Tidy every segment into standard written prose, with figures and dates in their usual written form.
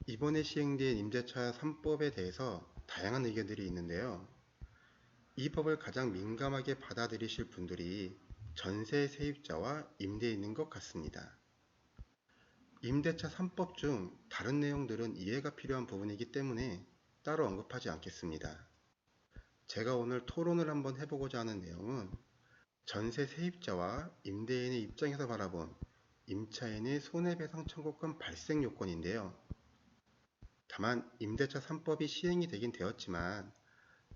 이번에 시행된 임대차 3법에 대해서 다양한 의견들이 있는데요. 이 법을 가장 민감하게 받아들이실 분들이 전세 세입자와 임대인인 것 같습니다. 임대차 3법 중 다른 내용들은 이해가 필요한 부분이기 때문에 따로 언급하지 않겠습니다. 제가 오늘 토론을 한번 해보고자 하는 내용은 전세 세입자와 임대인의 입장에서 바라본 임차인의 손해배상 청구권 발생 요건인데요. 다만 임대차 3법이 시행이 되긴 되었지만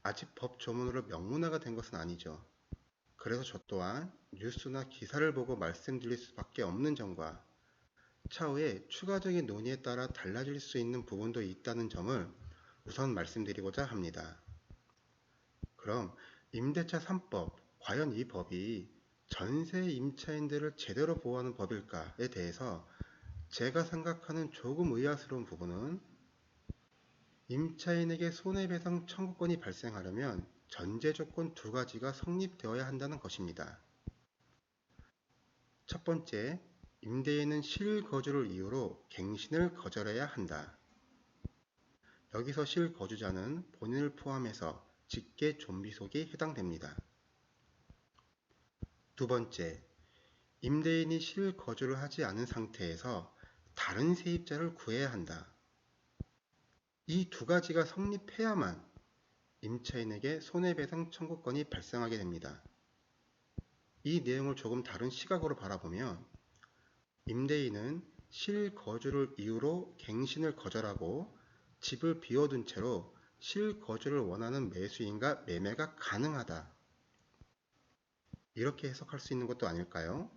아직 법 조문으로 명문화가 된 것은 아니죠. 그래서 저 또한 뉴스나 기사를 보고 말씀드릴 수밖에 없는 점과 차후에 추가적인 논의에 따라 달라질 수 있는 부분도 있다는 점을 우선 말씀드리고자 합니다. 그럼 임대차 3법, 과연 이 법이 전세 임차인들을 제대로 보호하는 법일까에 대해서 제가 생각하는 조금 의아스러운 부분은 임차인에게 손해배상 청구권이 발생하려면 전제 조건 두 가지가 성립되어야 한다는 것입니다. 첫 번째, 임대인은 실거주를 이유로 갱신을 거절해야 한다. 여기서 실거주자는 본인을 포함해서 직계 좀비 속에 해당됩니다. 두 번째, 임대인이 실거주를 하지 않은 상태에서 다른 세입자를 구해야 한다. 이 두 가지가 성립해야만 임차인에게 손해배상 청구권이 발생하게 됩니다. 이 내용을 조금 다른 시각으로 바라보면 임대인은 실거주를 이유로 갱신을 거절하고 집을 비워둔 채로 실거주를 원하는 매수인과 매매가 가능하다. 이렇게 해석할 수 있는 것도 아닐까요?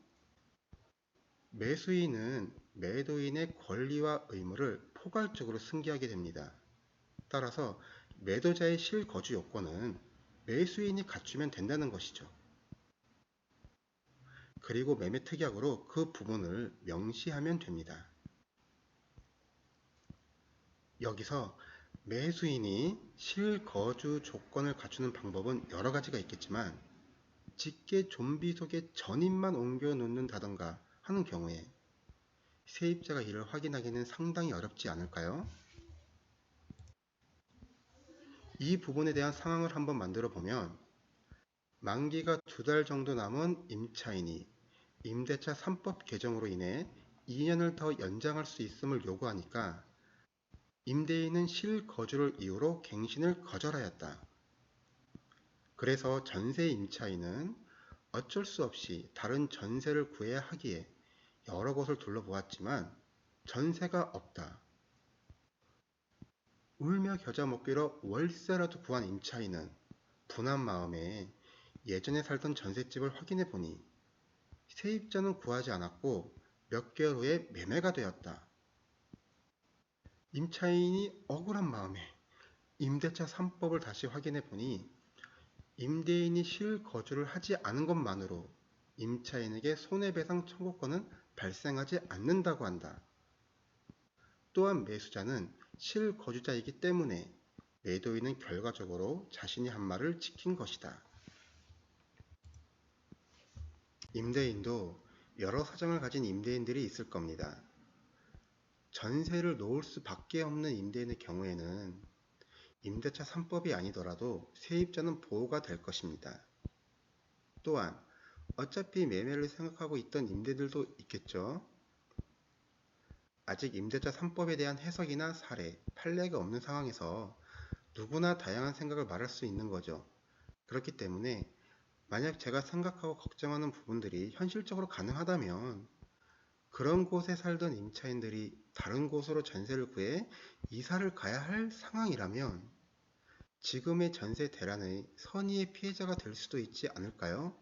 매수인은 매도인의 권리와 의무를 포괄적으로 승계하게 됩니다. 따라서 매도자의 실거주 요건은 매수인이 갖추면 된다는 것이죠. 그리고 매매 특약으로 그 부분을 명시하면 됩니다. 여기서 매수인이 실거주 조건을 갖추는 방법은 여러 가지가 있겠지만 직계 좀비 속에 전입만 옮겨 놓는다던가 하는 경우에 세입자가 이를 확인하기는 상당히 어렵지 않을까요? 이 부분에 대한 상황을 한번 만들어 보면 만기가 2달 정도 남은 임차인이 임대차 3법 개정으로 인해 2년을 더 연장할 수 있음을 요구하니까 임대인은 실거주를 이유로 갱신을 거절하였다. 그래서 전세 임차인은 어쩔 수 없이 다른 전세를 구해야 하기에 여러 곳을 둘러보았지만 전세가 없다. 울며 겨자 먹기로 월세라도 구한 임차인은 분한 마음에 예전에 살던 전셋집을 확인해 보니 세입자는 구하지 않았고 몇 개월 후에 매매가 되었다. 임차인이 억울한 마음에 임대차 3법을 다시 확인해 보니 임대인이 실거주를 하지 않은 것만으로 임차인에게 손해배상 청구권은 발생하지 않는다고 한다. 또한 매수자는 실거주자이기 때문에 매도인은 결과적으로 자신이 한 말을 지킨 것이다. 임대인도 여러 사정을 가진 임대인들이 있을 겁니다. 전세를 놓을 수밖에 없는 임대인의 경우에는 임대차 3법이 아니더라도 세입자는 보호가 될 것입니다. 또한 어차피 매매를 생각하고 있던 임대들도 있겠죠. 아직 임대차 3법에 대한 해석이나 사례, 판례가 없는 상황에서 누구나 다양한 생각을 말할 수 있는 거죠. 그렇기 때문에 만약 제가 생각하고 걱정하는 부분들이 현실적으로 가능하다면 그런 곳에 살던 임차인들이 다른 곳으로 전세를 구해 이사를 가야 할 상황이라면 지금의 전세 대란의 선의의 피해자가 될 수도 있지 않을까요?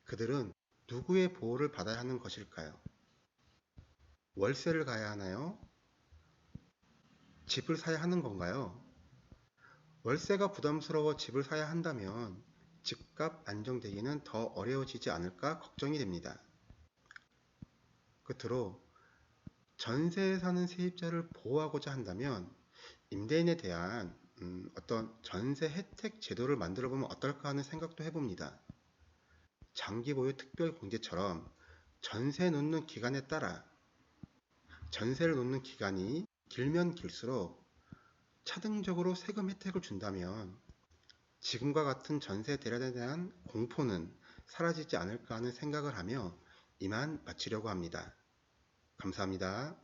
그들은 누구의 보호를 받아야 하는 것일까요? 월세를 가야 하나요? 집을 사야 하는 건가요? 월세가 부담스러워 집을 사야 한다면 집값 안정되기는 더 어려워지지 않을까 걱정이 됩니다. 끝으로 전세에 사는 세입자를 보호하고자 한다면 임대인에 대한 어떤 전세 혜택 제도를 만들어 보면 어떨까 하는 생각도 해봅니다. 장기 보유 특별공제처럼 전세 놓는 기간에 따라 전세를 놓는 기간이 길면 길수록 차등적으로 세금 혜택을 준다면 지금과 같은 전세 대란에 대한 공포는 사라지지 않을까 하는 생각을 하며 이만 마치려고 합니다. 감사합니다.